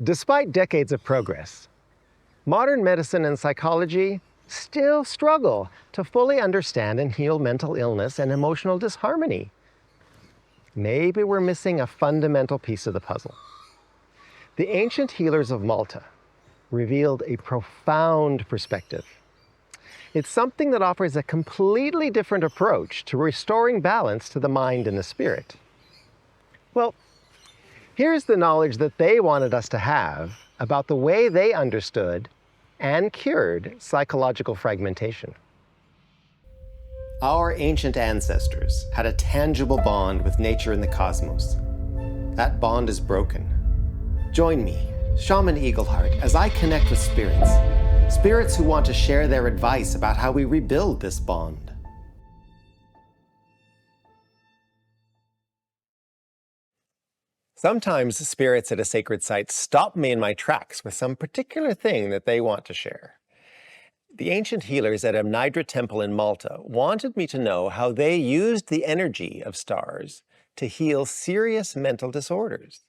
Despite decades of progress, modern medicine and psychology still struggle to fully understand and heal mental illness and emotional disharmony. Maybe we're missing a fundamental piece of the puzzle. The ancient healers of Malta revealed a profound perspective. It's something that offers a completely different approach to restoring balance to the mind and the spirit. Well, here's the knowledge that they wanted us to have about the way they understood and cured psychological fragmentation. Our ancient ancestors had a tangible bond with nature and the cosmos. That bond is broken. Join me, Shaman Eagleheart, as I connect with spirits who want to share their advice about how we rebuild this bond. Sometimes spirits at a sacred site stop me in my tracks with some particular thing that they want to share. The ancient healers at Mnajdra temple in Malta wanted me to know how they used the energy of stars to heal serious mental disorders.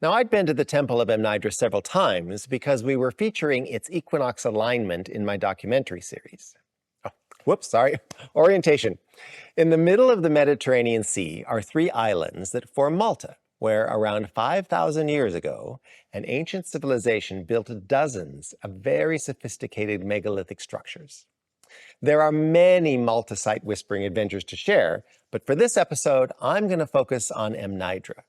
Now, I'd been to the temple of Mnajdra several times because we were featuring its equinox alignment in my documentary series. Orientation. In the middle of the Mediterranean Sea are 3 islands that form Malta, where around 5,000 years ago, an ancient civilization built dozens of very sophisticated megalithic structures. There are many Malta site whispering adventures to share, but for this episode, I'm going to focus on Mnajdra.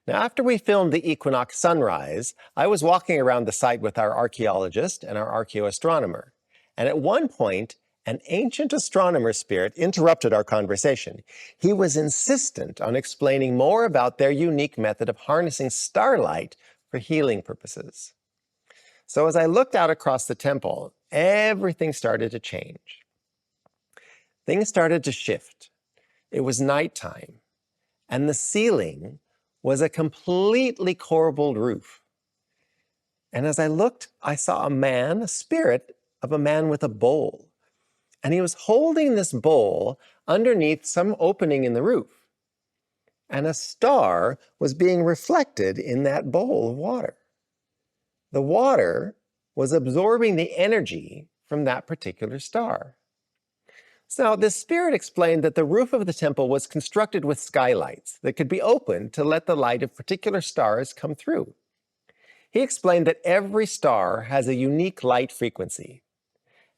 Now, after we filmed the equinox sunrise, I was walking around the site with our archaeologist and our archaeoastronomer. And at one point, an ancient astronomer spirit interrupted our conversation. He was insistent on explaining more about their unique method of harnessing starlight for healing purposes. So as I looked out across the temple, everything started to change. Things started to shift. It was nighttime, and the ceiling was a completely corbelled roof. And as I looked, I saw a spirit of a man with a bowl. And he was holding this bowl underneath some opening in the roof. And a star was being reflected in that bowl of water. The water was absorbing the energy from that particular star. So this spirit explained that the roof of the temple was constructed with skylights that could be opened to let the light of particular stars come through. He explained that every star has a unique light frequency,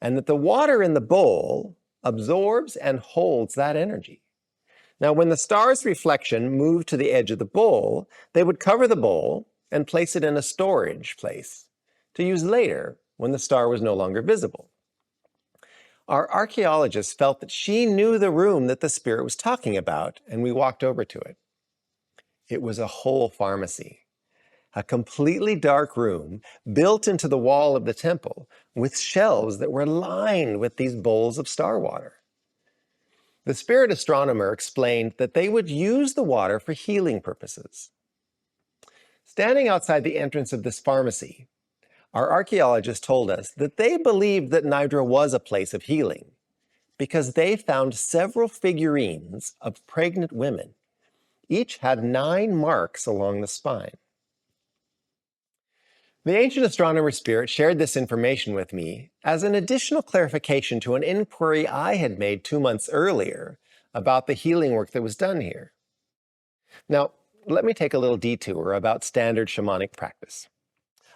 and that the water in the bowl absorbs and holds that energy. Now, when the star's reflection moved to the edge of the bowl, they would cover the bowl and place it in a storage place to use later when the star was no longer visible. Our archaeologist felt that she knew the room that the spirit was talking about, and we walked over to it. It was a whole pharmacy, a completely dark room built into the wall of the temple with shelves that were lined with these bowls of star water. The spirit astronomer explained that they would use the water for healing purposes. Standing outside the entrance of this pharmacy, our archaeologist told us that they believed that Mnajdra was a place of healing because they found several figurines of pregnant women. Each had 9 marks along the spine. The ancient astronomer spirit shared this information with me as an additional clarification to an inquiry I had made 2 months earlier about the healing work that was done here. Now, let me take a little detour about standard shamanic practice.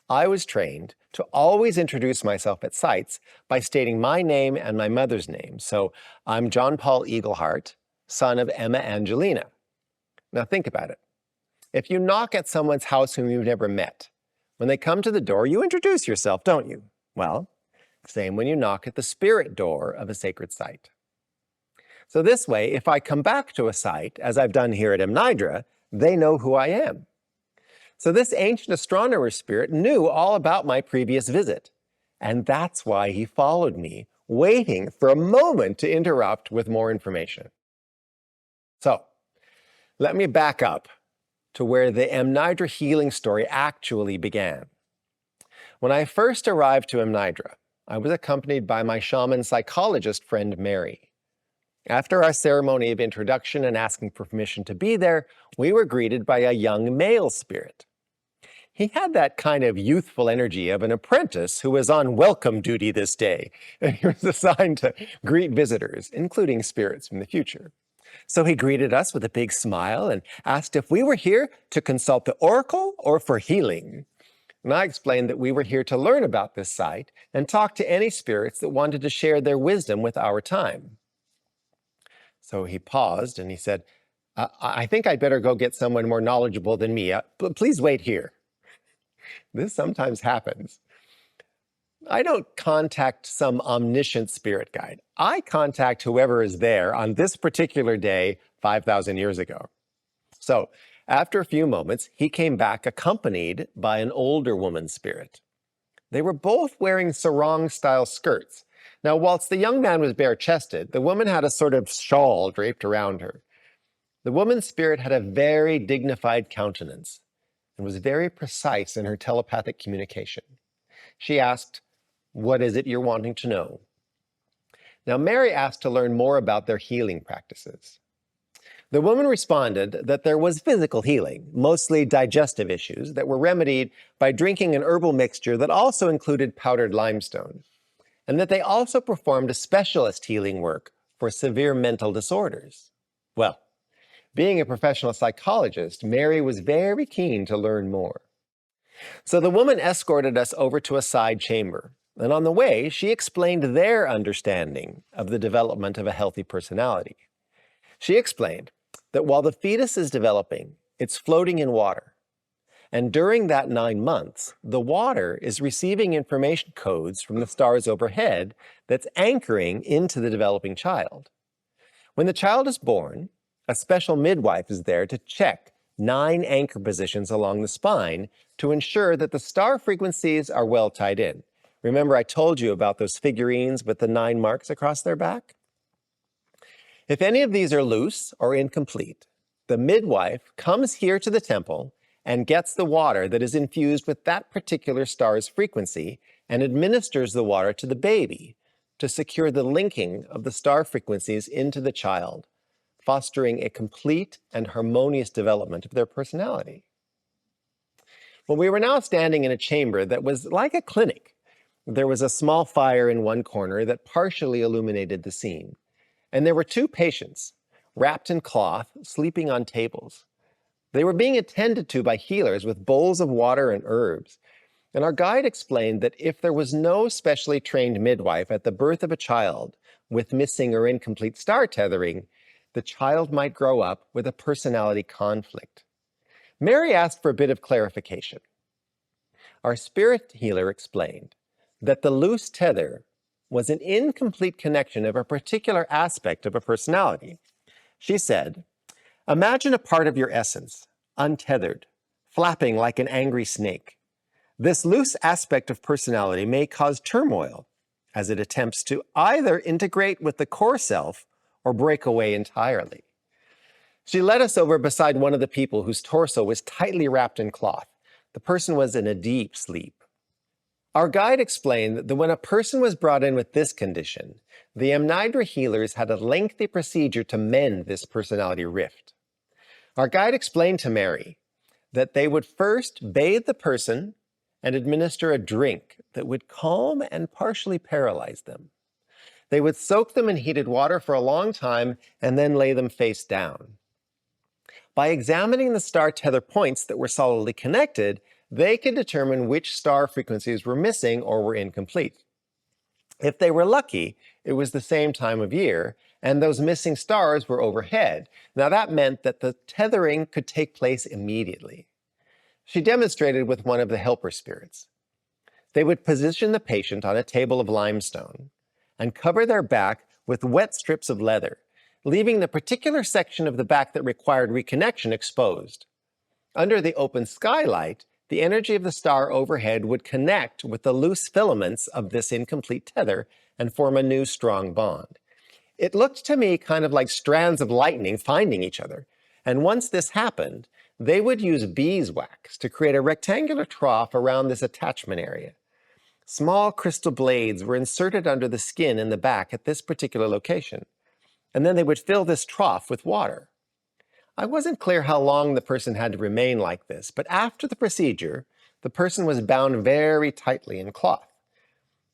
I was trained to always introduce myself at sites by stating my name and my mother's name. So I'm John Paul Eagleheart, son of Emma Angelina. Now think about it. If you knock at someone's house whom you've never met, when they come to the door, you introduce yourself, don't you? Well, same when you knock at the spirit door of a sacred site. So this way, if I come back to a site, as I've done here at Mnajdra, they know who I am. So this ancient astronomer spirit knew all about my previous visit, and that's why he followed me, waiting for a moment to interrupt with more information. So, let me back up to where the Mnajdra healing story actually began. When I first arrived to Mnajdra, I was accompanied by my shaman psychologist friend Mary. After our ceremony of introduction and asking for permission to be there, we were greeted by a young male spirit. He had that kind of youthful energy of an apprentice who was on welcome duty this day. And he was assigned to greet visitors, including spirits from the future. So he greeted us with a big smile and asked if we were here to consult the oracle or for healing. And I explained that we were here to learn about this site and talk to any spirits that wanted to share their wisdom with our time. So he paused and he said, I think I'd better go get someone more knowledgeable than me. Please wait here. This sometimes happens. I don't contact some omniscient spirit guide. I contact whoever is there on this particular day 5,000 years ago. So after a few moments, he came back accompanied by an older woman spirit. They were both wearing sarong-style skirts. Now, whilst the young man was bare-chested, the woman had a sort of shawl draped around her. The woman's spirit had a very dignified countenance and was very precise in her telepathic communication. She asked, "What is it you're wanting to know?" Now, Mary asked to learn more about their healing practices. The woman responded that there was physical healing, mostly digestive issues, that were remedied by drinking an herbal mixture that also included powdered limestone, and that they also performed a specialist healing work for severe mental disorders. Well, being a professional psychologist, Mary was very keen to learn more. So the woman escorted us over to a side chamber, and on the way, she explained their understanding of the development of a healthy personality. She explained that while the fetus is developing, it's floating in water. And during that 9 months, the water is receiving information codes from the stars overhead that's anchoring into the developing child. When the child is born, a special midwife is there to check 9 anchor positions along the spine to ensure that the star frequencies are well tied in. Remember, I told you about those figurines with the 9 marks across their back? If any of these are loose or incomplete, the midwife comes here to the temple and gets the water that is infused with that particular star's frequency and administers the water to the baby to secure the linking of the star frequencies into the child, fostering a complete and harmonious development of their personality. Well, we were now standing in a chamber that was like a clinic. There was a small fire in one corner that partially illuminated the scene. And there were 2 patients, wrapped in cloth, sleeping on tables. They were being attended to by healers with bowls of water and herbs. And our guide explained that if there was no specially trained midwife at the birth of a child with missing or incomplete star tethering, the child might grow up with a personality conflict. Mary asked for a bit of clarification. Our spirit healer explained that the loose tether was an incomplete connection of a particular aspect of a personality. She said, "Imagine a part of your essence, untethered, flapping like an angry snake. This loose aspect of personality may cause turmoil as it attempts to either integrate with the core self or break away entirely." She led us over beside one of the people whose torso was tightly wrapped in cloth. The person was in a deep sleep. Our guide explained that when a person was brought in with this condition, the Mnajdra healers had a lengthy procedure to mend this personality rift. Our guide explained to Mary that they would first bathe the person and administer a drink that would calm and partially paralyze them. They would soak them in heated water for a long time and then lay them face down. By examining the star tether points that were solidly connected, they could determine which star frequencies were missing or were incomplete. If they were lucky, it was the same time of year, and those missing stars were overhead. Now that meant that the tethering could take place immediately. She demonstrated with one of the helper spirits. They would position the patient on a table of limestone and cover their back with wet strips of leather, leaving the particular section of the back that required reconnection exposed. Under the open skylight, the energy of the star overhead would connect with the loose filaments of this incomplete tether and form a new strong bond. It looked to me kind of like strands of lightning finding each other. And once this happened, they would use beeswax to create a rectangular trough around this attachment area. Small crystal blades were inserted under the skin in the back at this particular location. And then they would fill this trough with water. I wasn't clear how long the person had to remain like this, but after the procedure, the person was bound very tightly in cloth.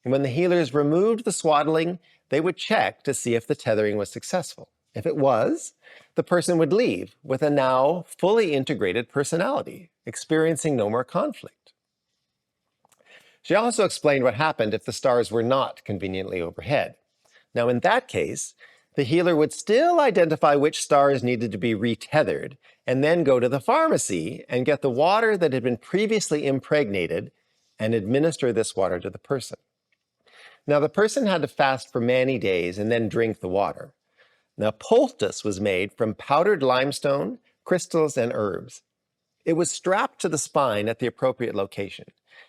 And when the healers removed the swaddling, they would check to see if the tethering was successful. If it was, the person would leave with a now fully integrated personality, experiencing no more conflict. She also explained what happened if the stars were not conveniently overhead. Now, in that case, the healer would still identify which stars needed to be retethered and then go to the pharmacy and get the water that had been previously impregnated and administer this water to the person. Now, the person had to fast for many days and then drink the water. Now, poultice was made from powdered limestone, crystals, and herbs. It was strapped to the spine at the appropriate location,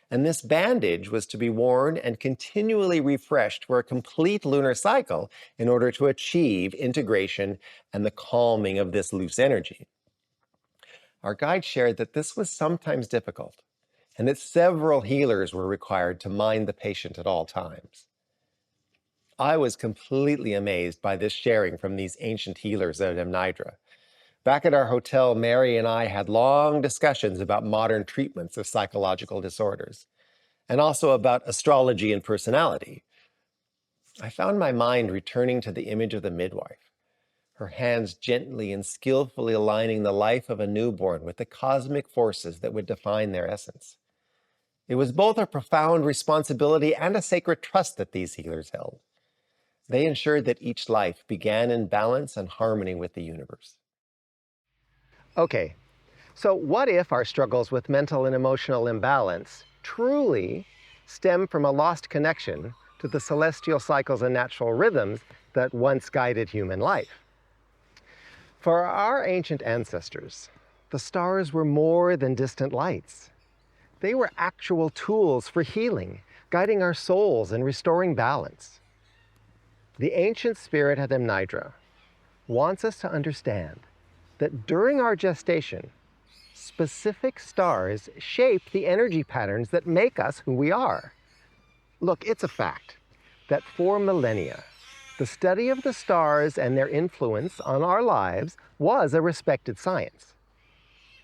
and this bandage was to be worn and continually refreshed for a complete lunar cycle in order to achieve integration and the calming of this loose energy. Our guide shared that this was sometimes difficult, and that several healers were required to mind the patient at all times. I was completely amazed by this sharing from these ancient healers at Mnajdra. Back at our hotel, Mary and I had long discussions about modern treatments of psychological disorders, and also about astrology and personality. I found my mind returning to the image of the midwife, her hands gently and skillfully aligning the life of a newborn with the cosmic forces that would define their essence. It was both a profound responsibility and a sacred trust that these healers held. They ensured that each life began in balance and harmony with the universe. Okay, so what if our struggles with mental and emotional imbalance truly stem from a lost connection to the celestial cycles and natural rhythms that once guided human life? For our ancient ancestors, the stars were more than distant lights. They were actual tools for healing, guiding our souls and restoring balance. The ancient spirit at Mnajdra wants us to understand that during our gestation, specific stars shape the energy patterns that make us who we are. Look, it's a fact that for millennia, the study of the stars and their influence on our lives was a respected science.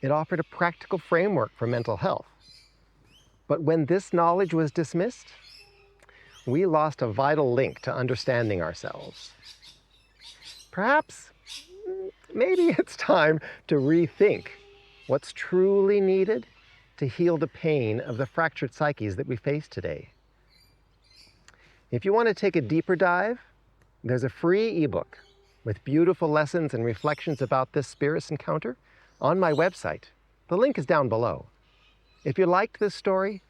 It offered a practical framework for mental health. But when this knowledge was dismissed, we lost a vital link to understanding ourselves. Perhaps, maybe it's time to rethink what's truly needed to heal the pain of the fractured psyches that we face today. If you want to take a deeper dive, there's a free ebook with beautiful lessons and reflections about this spirit's encounter on my website. The link is down below. If you liked this story,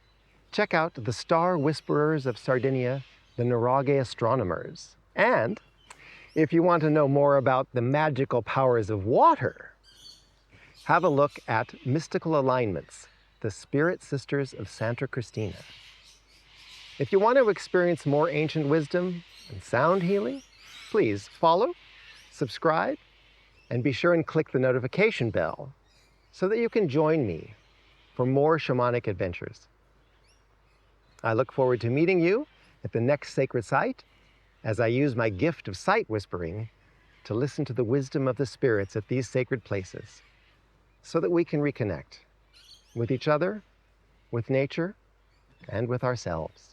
check out The Star Whisperers of Sardinia, the Nurage Astronomers. And if you want to know more about the magical powers of water, have a look at Mystical Alignments, the Spirit Sisters of Santa Cristina. If you want to experience more ancient wisdom and sound healing, please follow, subscribe, and be sure and click the notification bell so that you can join me for more shamanic adventures. I look forward to meeting you at the next sacred site as I use my gift of sight whispering to listen to the wisdom of the spirits at these sacred places so that we can reconnect with each other, with nature, and with ourselves.